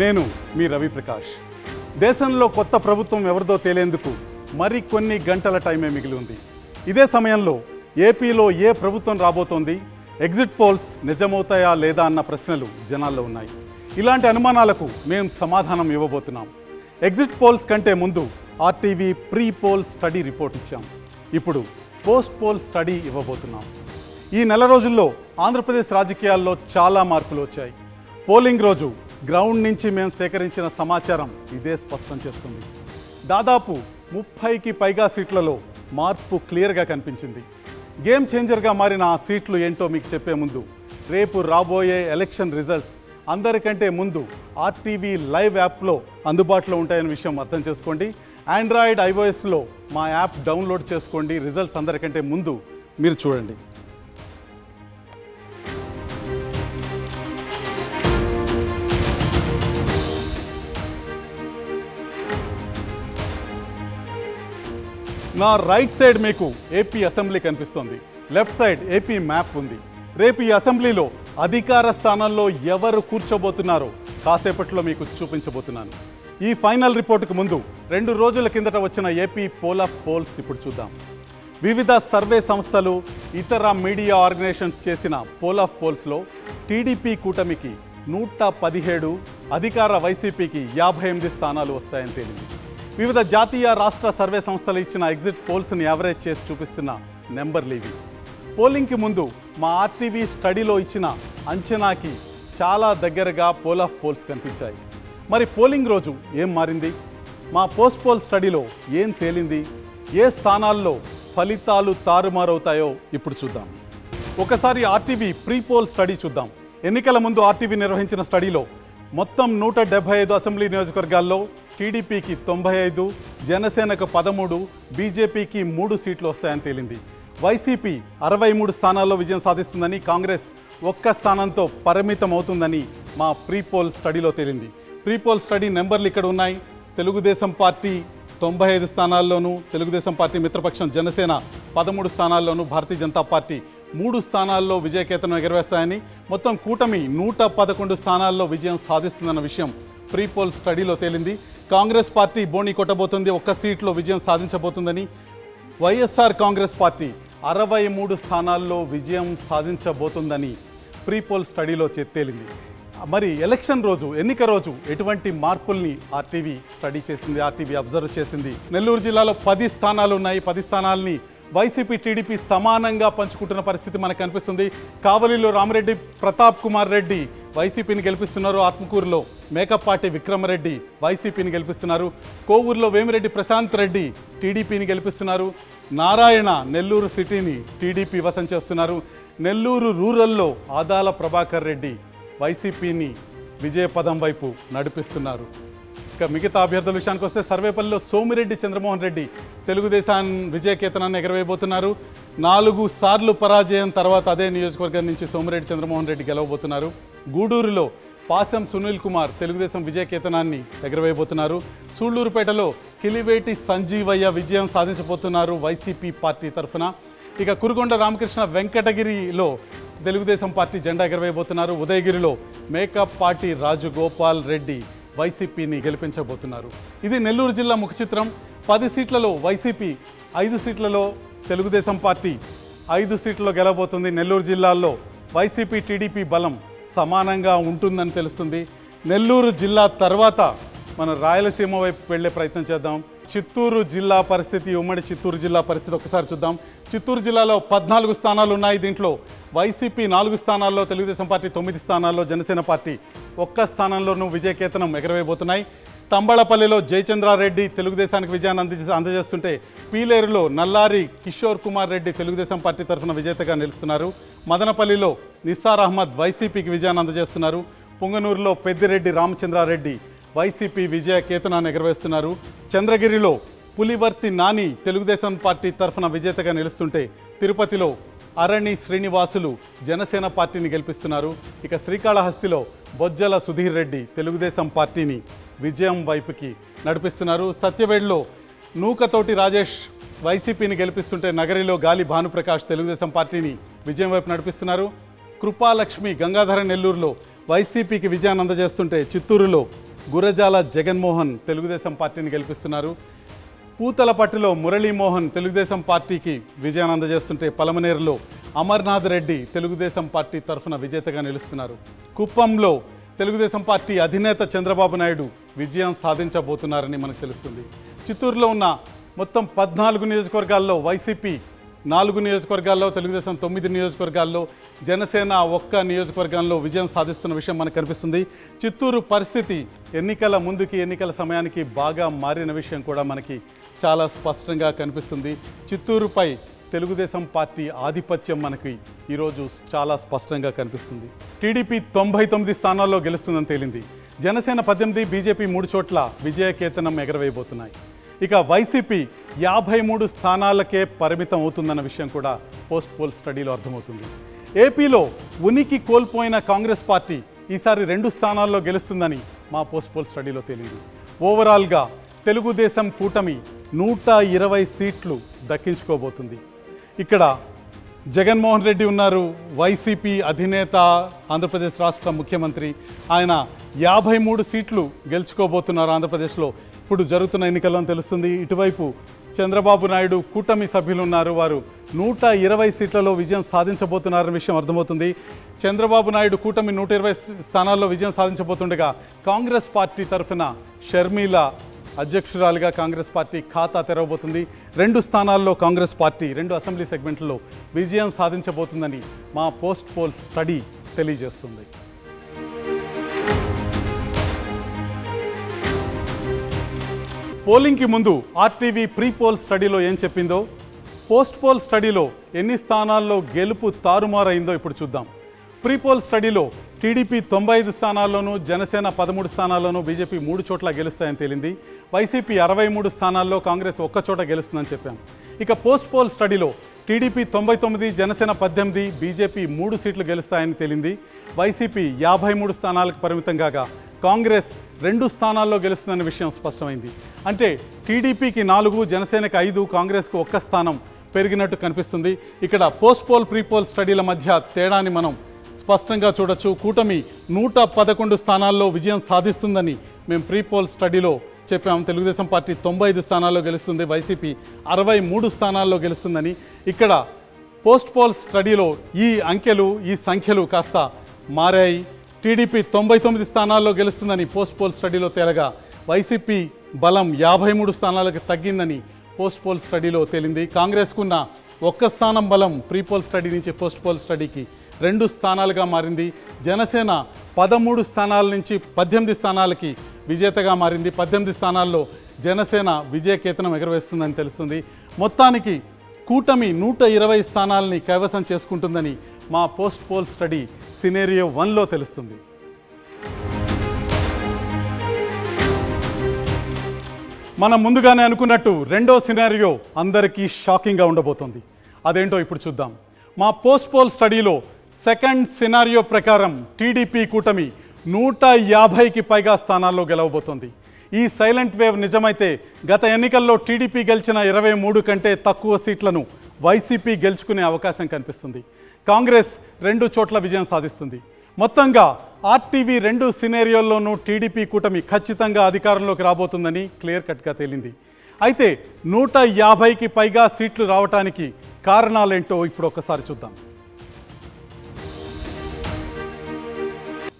నేను మీ రవి ప్రకాష్. దేశంలో కొత్త ప్రభుత్వం ఎవరిదో తేలేందుకు మరి కొన్ని గంటల టైమే మిగిలి ఉంది. ఇదే సమయంలో ఏపీలో ఏ ప్రభుత్వం రాబోతోంది, ఎగ్జిట్ పోల్స్ నిజమవుతాయా లేదా అన్న ప్రశ్నలు జనాల్లో ఉన్నాయి. ఇలాంటి అనుమానాలకు మేము సమాధానం ఇవ్వబోతున్నాం. ఎగ్జిట్ పోల్స్ కంటే ముందు RTV pre poll study report ఇచ్చాం. ఇప్పుడు పోస్ట్ పోల్ స్టడీ ఇవ్వబోతున్నాం. ఈ నెల రోజుల్లో ఆంధ్రప్రదేశ్ రాజకీయాల్లో చాలా మార్పులు వచ్చాయి. పోలింగ్ రోజు గ్రౌండ్ నుంచి మేము సేకరించిన సమాచారం ఇదే స్పష్టం చేస్తుంది. దాదాపు 30కి పైగా సీట్లలో మార్పు క్లియర్గా కనిపించింది. గేమ్ చేంజర్గా మారిన ఆ సీట్లు ఏంటో మీకు చెప్పే ముందు రేపు రాబోయే ఎలక్షన్ రిజల్ట్స్ అందరికంటే ముందు ఆర్టీవీ లైవ్ యాప్లో అందుబాటులో ఉంటాయనే విషయం అర్థం చేసుకోండి. ఆండ్రాయిడ్, ఐఓఎస్లో మా యాప్ డౌన్లోడ్ చేసుకోండి. రిజల్ట్స్ అందరికంటే ముందు మీరు చూడండి. నా రైట్ సైడ్ మీకు ఏపీ అసెంబ్లీ కనిపిస్తోంది. లెఫ్ట్ సైడ్ ఏపీ మ్యాప్ ఉంది. రేపు ఈ అసెంబ్లీలో అధికార స్థానంలో ఎవరు కూర్చోబోతున్నారో కాసేపట్లో మీకు చూపించబోతున్నాను. ఈ ఫైనల్ రిపోర్టుకు ముందు 2 రోజుల కిందట వచ్చిన ఏపీ పోల్ ఆఫ్ పోల్స్ ఇప్పుడు చూద్దాం. వివిధ సర్వే సంస్థలు, ఇతర మీడియా ఆర్గనైజేషన్స్ చేసిన పోల్ ఆఫ్ పోల్స్లో టీడీపీ కూటమికి 117, అధికార వైసీపీకి 58 స్థానాలు వస్తాయని తేలింది. వివిధ జాతీయ, రాష్ట్ర సర్వే సంస్థలు ఇచ్చిన ఎగ్జిట్ పోల్స్ని యావరేజ్ చేసి చూపిస్తున్న నెంబర్లు ఇవి. పోలింగ్కి ముందు మా ఆర్టీవీ స్టడీలో ఇచ్చిన అంచనాకి చాలా దగ్గరగా పోల్ ఆఫ్ పోల్స్ కనిపించాయి. మరి పోలింగ్ రోజు ఏం మారింది? మా పోస్ట్ పోల్ స్టడీలో ఏం తేలింది? ఏ స్థానాల్లో ఫలితాలు తారుమారవుతాయో ఇప్పుడు చూద్దాం. ఒకసారి ఆర్టీవీ ప్రీ పోల్ స్టడీ చూద్దాం. ఎన్నికల ముందు ఆర్టీవీ నిర్వహించిన స్టడీలో మొత్తం 175 అసెంబ్లీ నియోజకవర్గాల్లో టీడీపీకి 95, జనసేనకు 13, బీజేపీకి 3 సీట్లు వస్తాయని తేలింది. వైసీపీ 63 స్థానాల్లో విజయం సాధిస్తుందని, కాంగ్రెస్ 1 స్థానంతో పరిమితం అవుతుందని మా ప్రీ పోల్ స్టడీలో తేలింది. ప్రీ పోల్ స్టడీ నెంబర్లు ఇక్కడ ఉన్నాయి. Telugu Desam party 95 స్థానాల్లోనూ, Telugu Desam party మిత్రపక్షం Janasena 13 స్థానాల్లోనూ, Bharatiya Janata party 3 స్థానాల్లో విజయకేతనం ఎగరవేస్తాయని, మొత్తం కూటమి 111 స్థానాల్లో విజయం సాధిస్తుందన్న విషయం ప్రీ పోల్ స్టడీలో తేలింది. కాంగ్రెస్ పార్టీ బోణి కొట్టబోతుంది, 1 సీట్లో విజయం సాధించబోతుందని, వైఎస్ఆర్ కాంగ్రెస్ పార్టీ 63 స్థానాల్లో విజయం సాధించబోతుందని ప్రీ పోల్ స్టడీలో తేలింది. మరి ఎలక్షన్ రోజు, ఎన్నిక రోజు ఎటువంటి మార్పుల్ని ఆర్టీవీ స్టడీ చేసింది, ఆర్టీవీ అబ్జర్వ్ చేసింది? నెల్లూరు జిల్లాలో 10 స్థానాలు ఉన్నాయి. 10 స్థానాలని వైసీపీ, టీడీపీ సమానంగా పంచుకుంటున్న పరిస్థితి మనకు కనిపిస్తుంది. కావలిలో రామిరెడ్డి ప్రతాప్ కుమార్ రెడ్డి వైసీపీని గెలిపిస్తున్నారు. ఆత్మకూరులో మేకపాటి విక్రమరెడ్డి వైసీపీని గెలిపిస్తున్నారు. కోవూరులో వేమిరెడ్డి ప్రశాంత్ రెడ్డి టీడీపీని గెలిపిస్తున్నారు. నారాయణ నెల్లూరు సిటీని టీడీపీ వశం చేస్తున్నారు. నెల్లూరు రూరల్లో ఆదాల ప్రభాకర్ రెడ్డి వైసీపీని విజయపదం వైపు నడిపిస్తున్నారు. ఇక మిగతా అభ్యర్థుల విషయానికి వస్తే సర్వేపల్లిలో సోమిరెడ్డి చంద్రమోహన్ రెడ్డి తెలుగుదేశాన్ని విజయకేతనాన్ని ఎగరవేయబోతున్నారు. 4 సార్లు పరాజయం తర్వాత అదే నియోజకవర్గం నుంచి సోమిరెడ్డి చంద్రమోహన్ రెడ్డి గెలవబోతున్నారు. గూడూరులో పాసం సునీల్ కుమార్ తెలుగుదేశం విజయకేతనాన్ని ఎగరవేయబోతున్నారు. సూళ్లూరుపేటలో కిలివేటి సంజీవయ్య విజయం సాధించబోతున్నారు వైసీపీ పార్టీ తరఫున. ఇక కురుగొండ రామకృష్ణ వెంకటగిరిలో తెలుగుదేశం పార్టీ జెండా ఎగరవేయబోతున్నారు. ఉదయగిరిలో మేకపాటి రాజగోపాల్ రెడ్డి వైసీపీని గెలిపించబోతున్నారు. ఇది నెల్లూరు జిల్లా ముఖ చిత్రం. 10 సీట్లలో వైసీపీ, 5 సీట్లలో తెలుగుదేశం పార్టీ 5 సీట్లలో గెలవబోతుంది. నెల్లూరు జిల్లాలో వైసీపీ, టీడీపీ బలం సమానంగా ఉంటుందని తెలుస్తుంది. నెల్లూరు జిల్లా తర్వాత మనం రాయలసీమ వైపు వెళ్లే ప్రయత్నం చేద్దాం. చిత్తూరు జిల్లా పరిస్థితి, ఉమ్మడి చిత్తూరు జిల్లా పరిస్థితి ఒకసారి చూద్దాం. చిత్తూరు జిల్లాలో 14 స్థానాలు ఉన్నాయి. దీంట్లో వైసీపీ 4 స్థానాల్లో, తెలుగుదేశం పార్టీ 9 స్థానాల్లో, జనసేన పార్టీ 1 స్థానంలోనూ విజయకేతనం ఎగరవేయబోతున్నాయి. తంబళపల్లిలో జయచంద్రారెడ్డి తెలుగుదేశానికి విజయాన్ని అందజేస్తుంటే, పీలేరులో నల్లారి కిషోర్ కుమార్ రెడ్డి తెలుగుదేశం పార్టీ తరఫున విజేతగా నిలుస్తున్నారు. మదనపల్లిలో నిస్సార్ అహ్మద్ వైసీపీకి విజయాన్ని అందజేస్తున్నారు. పుంగనూరులో పెద్దిరెడ్డి రామచంద్రారెడ్డి వైసీపీ విజయకేతనాన్ని ఎగరవేస్తున్నారు. చంద్రగిరిలో పులివర్తి నాని తెలుగుదేశం పార్టీ తరఫున విజేతగా నిలుస్తుంటే, తిరుపతిలో అరణి శ్రీనివాసులు జనసేన పార్టీని గెలిపిస్తున్నారు. ఇక శ్రీకాళహస్తిలో బొజ్జల సుధీర్ రెడ్డి తెలుగుదేశం పార్టీని విజయం వైపుకి నడిపిస్తున్నారు. సత్యవేడ్లో నూకతోటి రాజేష్ వైసీపీని గెలిపిస్తుంటే, నగరిలో గాలి భానుప్రకాష్ తెలుగుదేశం పార్టీని విజయం వైపు నడిపిస్తున్నారు. కృపాలక్ష్మి గంగాధర నెల్లూరులో వైసీపీకి విజయాన్ని అందజేస్తుంటే, చిత్తూరులో గురజాల జగన్మోహన్ తెలుగుదేశం పార్టీని గెలిపిస్తున్నారు. పూతలపట్టులో మురళీమోహన్ తెలుగుదేశం పార్టీకి విజయాన్ని అందజేస్తుంటే పలమనేరులో అమర్నాథ్ రెడ్డి తెలుగుదేశం పార్టీ తరఫున విజేతగా నిలుస్తున్నారు. కుప్పంలో తెలుగుదేశం పార్టీ అధినేత చంద్రబాబు నాయుడు విజయం సాధించబోతున్నారని మనకు తెలుస్తుంది. చిత్తూరులో ఉన్న మొత్తం 14 నియోజకవర్గాల్లో వైసీపీ 4 నియోజకవర్గాల్లో, తెలుగుదేశం 9 నియోజకవర్గాల్లో, జనసేన 1 నియోజకవర్గంలో విజయం సాధిస్తున్న విషయం మనకు కనిపిస్తుంది. చిత్తూరు పరిస్థితి ఎన్నికల ముందుకి ఎన్నికల సమయానికి బాగా మారిన విషయం కూడా మనకి చాలా స్పష్టంగా కనిపిస్తుంది. చిత్తూరుపై తెలుగుదేశం పార్టీ ఆధిపత్యం మనకి ఈరోజు చాలా స్పష్టంగా కనిపిస్తుంది. టీడీపీ 99 స్థానాల్లో గెలుస్తుందని తేలింది. జనసేన 18, బీజేపీ 3 చోట్ల విజయకేతనం ఎగరవేయబోతున్నాయి. ఇక వైసీపీ 53 స్థానాలకే పరిమితం అవుతుందన్న విషయం కూడా పోస్ట్ పోల్ స్టడీలో అర్థమవుతుంది. ఏపీలో ఉనికి కోల్పోయిన కాంగ్రెస్ పార్టీ ఈసారి 2 స్థానాల్లో గెలుస్తుందని మా పోస్ట్ పోల్ స్టడీలో తేలింది. ఓవరాల్గా తెలుగుదేశం కూటమి 120 సీట్లు దక్కించుకోబోతుంది. ఇక్కడ జగన్మోహన్ రెడ్డి ఉన్నారు, వైసీపీ అధినేత, ఆంధ్రప్రదేశ్ రాష్ట్ర ముఖ్యమంత్రి. ఆయన 53 సీట్లు గెలుచుకోబోతున్నారు ఆంధ్రప్రదేశ్లో. ఇప్పుడు జరుగుతున్న ఎన్నికల్లో తెలుస్తుంది. ఇటువైపు చంద్రబాబు నాయుడు కూటమి సభ్యులు ఉన్నారు, వారు 120 సీట్లలో విజయం సాధించబోతున్నారన్న విషయం అర్థమవుతుంది. చంద్రబాబు నాయుడు కూటమి 120 స్థానాల్లో విజయం సాధించబోతుండగా కాంగ్రెస్ పార్టీ తరఫున షర్మిల అధ్యక్షురాలుగా కాంగ్రెస్ పార్టీ ఖాతా తెరవబోతుంది. 2 స్థానాల్లో కాంగ్రెస్ పార్టీ 2 అసెంబ్లీ సెగ్మెంట్లలో విజయం సాధించబోతుందని మా పోస్ట్ పోల్ స్టడీ తెలియజేస్తుంది. పోలింగ్కి ముందు ఆర్టీవీ ప్రీ పోల్ స్టడీలో ఏం చెప్పిందో, పోస్ట్ పోల్ స్టడీలో ఎన్ని స్థానాల్లో గెలుపు తారుమారైందో ఇప్పుడు చూద్దాం. ప్రీ పోల్ స్టడీలో టీడీపీ 95 స్థానాల్లోనూ, జనసేన 13 స్థానాల్లోనూ, బీజేపీ 3 చోట్ల గెలుస్తాయని తేలింది. వైసీపీ 63 స్థానాల్లో, కాంగ్రెస్ 1 చోట గెలుస్తుందని చెప్పాం. ఇక పోస్ట్ పోల్ స్టడీలో టీడీపీ 99, జనసేన 18, బీజేపీ 3 సీట్లు గెలుస్తాయని తేలింది. వైసీపీ 53 స్థానాలకు పరిమితం కాగా కాంగ్రెస్ 2 స్థానాల్లో గెలుస్తుందన్న విషయం స్పష్టమైంది. అంటే టీడీపీకి 4, జనసేనకి 5, కాంగ్రెస్కు 1 స్థానం పెరిగినట్టు కనిపిస్తుంది. ఇక్కడ పోస్ట్ పోల్ ప్రీ పోల్ స్టడీల మధ్య తేడాని మనం స్పష్టంగా చూడొచ్చు. కూటమి 111 స్థానాల్లో విజయం సాధిస్తుందని మేము ప్రీ పోల్ స్టడీలో చెప్పాము. తెలుగుదేశం పార్టీ 95 స్థానాల్లో గెలుస్తుంది, వైసీపీ 63 స్థానాల్లో గెలుస్తుందని. ఇక్కడ పోస్ట్ పోల్ స్టడీలో ఈ అంకెలు, ఈ సంఖ్యలు కాస్త మారాయి. టీడీపీ 99 స్థానాల్లో గెలుస్తుందని పోస్ట్ పోల్ స్టడీలో తేలగా వైసీపీ బలం 53 స్థానాలకు తగ్గిందని పోస్ట్ పోల్ స్టడీలో తేలింది. కాంగ్రెస్కున్న 1 స్థానం బలం ప్రీ పోల్ స్టడీ నుంచి పోస్ట్ పోల్ స్టడీకి 2 స్థానాలుగా మారింది. జనసేన 13 స్థానాల నుంచి 18 స్థానాలకి విజేతగా మారింది. 18 స్థానాల్లో జనసేన విజయకేతనం ఎగరవేస్తుందని తెలుస్తుంది. మొత్తానికి కూటమి 120 స్థానాలని కైవసం చేసుకుంటుందని మా పోస్ట్ పోల్ స్టడీ సినేరియో 1లో తెలుస్తుంది. మనం ముందుగానే అనుకున్నట్టు రెండో సినారియో అందరికీ షాకింగ్గా ఉండబోతోంది. అదేంటో ఇప్పుడు చూద్దాం. మా పోస్ట్ పోల్ స్టడీలో సెకండ్ సినారియో ప్రకారం టీడీపీ కూటమి 150కి పైగా స్థానాల్లో గెలవబోతోంది. ఈ సైలెంట్ వేవ్ నిజమైతే గత ఎన్నికల్లో టీడీపీ గెలిచిన 23 కంటే తక్కువ సీట్లను వైసీపీ గెలుచుకునే అవకాశం కనిపిస్తుంది. కాంగ్రెస్ 2 చోట్ల విజయం సాధిస్తుంది. మొత్తంగా ఆర్టీవీ 2 సినేరియోల్లోనూ టీడీపీ కూటమి ఖచ్చితంగా అధికారంలోకి రాబోతుందని క్లియర్ కట్గా తేలింది. అయితే 150కి పైగా సీట్లు రావటానికి కారణాలేంటో ఇప్పుడు ఒక్కసారి చూద్దాం.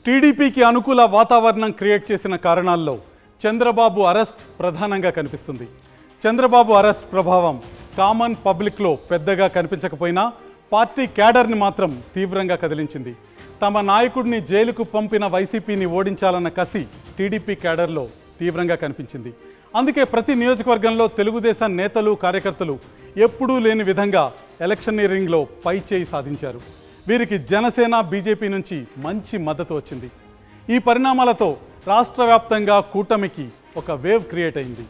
టీడీపీకి అనుకూల వాతావరణం క్రియేట్ చేసిన కారణాల్లో చంద్రబాబు అరెస్ట్ ప్రధానంగా కనిపిస్తుంది. చంద్రబాబు అరెస్ట్ ప్రభావం కామన్ పబ్లిక్లో పెద్దగా కనిపించకపోయినా పార్టీ క్యాడర్ని మాత్రం తీవ్రంగా కదిలించింది. తమ నాయకుడిని జైలుకు పంపిన వైసీపీని ఓడించాలన్న కసి టీడీపీ క్యాడర్లో తీవ్రంగా కనిపించింది. అందుకే ప్రతి నియోజకవర్గంలో తెలుగుదేశం నేతలు, కార్యకర్తలు ఎప్పుడూ లేని విధంగా ఎలక్షనీరింగ్లో పైచేయి సాధించారు. వీరికి జనసేన, బీజేపీ నుంచి మంచి మద్దతు వచ్చింది. ఈ పరిణామాలతో రాష్ట్ర వ్యాప్తంగా కూటమికి ఒక వేవ్ క్రియేట్ అయింది.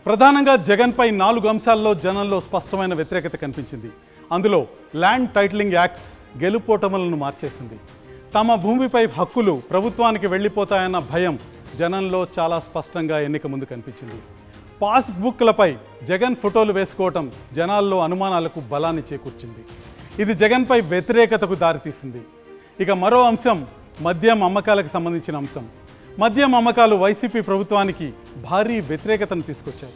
ప్రధానంగా జగన్పై 4 అంశాల్లో జనంలో స్పష్టమైన వ్యతిరేకత కనిపించింది. అందులో ల్యాండ్ టైటిలింగ్ యాక్ట్ గెలుపోటములను మార్చేసింది. తమ భూమిపై హక్కులు ప్రభుత్వానికి వెళ్ళిపోతాయన్న భయం జనంలో చాలా స్పష్టంగా ఎన్నిక ముందు కనిపించింది. పాస్బుక్లపై జగన్ ఫోటోలు వేసుకోవటం జనాల్లో అనుమానాలకు బలాన్ని చేకూర్చింది. ఇది జగన్పై వ్యతిరేకతకు దారితీసింది. ఇక మరో అంశం మద్యం అమ్మకాలకు సంబంధించిన అంశం. మద్యం అమ్మకాలు వైసీపీ ప్రభుత్వానికి భారీ వ్యతిరేకతను తీసుకొచ్చాయి.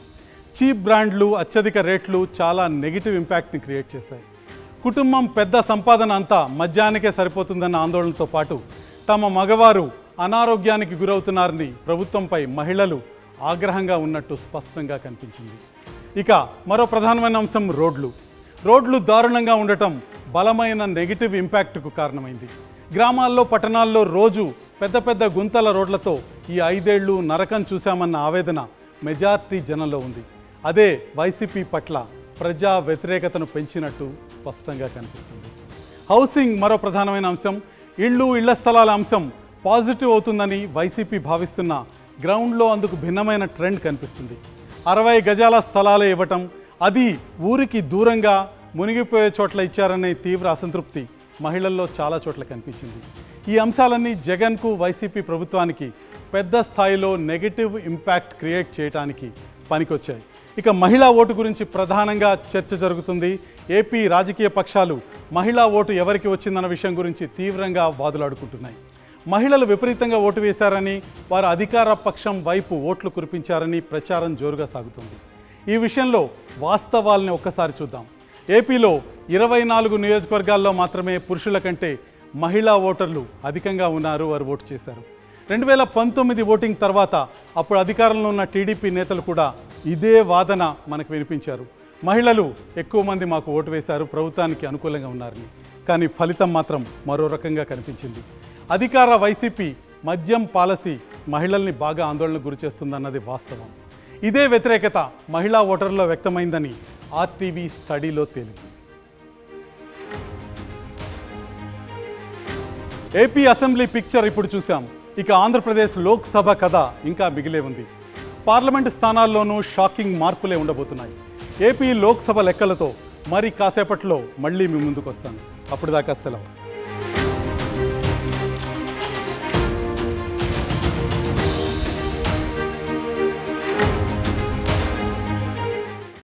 చీప్ బ్రాండ్లు, అత్యధిక రేట్లు చాలా నెగిటివ్ ఇంపాక్ట్ని క్రియేట్ చేశాయి. కుటుంబం పెద్ద సంపాదన అంతా మద్యానికే సరిపోతుందన్న ఆందోళనతో పాటు తమ మగవారు అనారోగ్యానికి గురవుతున్నారని ప్రభుత్వంపై మహిళలు ఆగ్రహంగా ఉన్నట్టు స్పష్టంగా కనిపించింది. ఇక మరో ప్రధానమైన అంశం రోడ్లు దారుణంగా ఉండటం బలమైన నెగిటివ్ ఇంపాక్ట్కు కారణమైంది. గ్రామాల్లో, పట్టణాల్లో రోజు పెద్ద పెద్ద గుంతల రోడ్లతో ఈ 5 ఏళ్లు నరకం చూశామన్న ఆవేదన మెజార్టీ జనంలో ఉంది. అదే వైసీపీ పట్ల ప్రజా వ్యతిరేకతను పెంచినట్టు స్పష్టంగా కనిపిస్తుంది. హౌసింగ్ మరో ప్రధానమైన అంశం. ఇళ్ల స్థలాల అంశం పాజిటివ్ అవుతుందని వైసీపీ భావిస్తున్న గ్రౌండ్లో అందుకు భిన్నమైన ట్రెండ్ కనిపిస్తుంది. 60 గజాల స్థలాలే ఇవ్వటం, అది ఊరికి దూరంగా మునిగిపోయే చోట్ల ఇచ్చారనే తీవ్ర అసంతృప్తి మహిళల్లో చాలా చోట్ల కనిపించింది. ఈ అంశాలన్నీ జగన్కు, వైసీపీ ప్రభుత్వానికి పెద్ద స్థాయిలో నెగటివ్ ఇంపాక్ట్ క్రియేట్ చేయడానికి పనికొచ్చాయి. ఇక మహిళా ఓటు గురించి ప్రధానంగా చర్చ జరుగుతుంది. ఏపీ రాజకీయ పక్షాలు మహిళా ఓటు ఎవరికి వచ్చిందన్న విషయం గురించి తీవ్రంగా వాదులాడుకుంటున్నాయి. మహిళలు విపరీతంగా ఓటు వేశారని, వారు అధికార పక్షం వైపు ఓట్లు కురిపించారని ప్రచారం జోరుగా సాగుతుంది. ఈ విషయంలో వాస్తవాల్ని ఒక్కసారి చూద్దాం. ఏపీలో 24 నియోజకవర్గాల్లో మాత్రమే పురుషుల కంటే మహిళా ఓటర్లు అధికంగా ఉన్నారు, వారు ఓటు చేశారు. 2019 ఓటింగ్ తర్వాత అప్పుడు అధికారంలో ఉన్న టీడీపీ నేతలు కూడా ఇదే వాదన మనకు వినిపించారు. మహిళలు ఎక్కువ మంది మాకు ఓటు వేశారు, ప్రభుత్వానికి అనుకూలంగా ఉన్నారని. కానీ ఫలితం మాత్రం మరో రకంగా కనిపించింది. అధికార వైసీపీ మద్యం పాలసీ మహిళల్ని బాగా ఆందోళనకు గురిచేస్తుందన్నది వాస్తవం. ఇదే వ్యతిరేకత మహిళా ఓటర్లలో వ్యక్తమైందని ఆర్టీవీ స్టడీలో తేలింది. ఏపీ అసెంబ్లీ పిక్చర్ ఇప్పుడు చూసాం. ఇక ఆంధ్రప్రదేశ్ లోక్సభ కథ ఇంకా మిగిలే ఉంది. పార్లమెంటు స్థానాల్లోనూ షాకింగ్ మార్పులే ఉండబోతున్నాయి. ఏపీ లోక్సభ లెక్కలతో మరి కాసేపట్లో మళ్ళీ మీ ముందుకు వస్తాను. అప్పుడు దాకా సెలవు.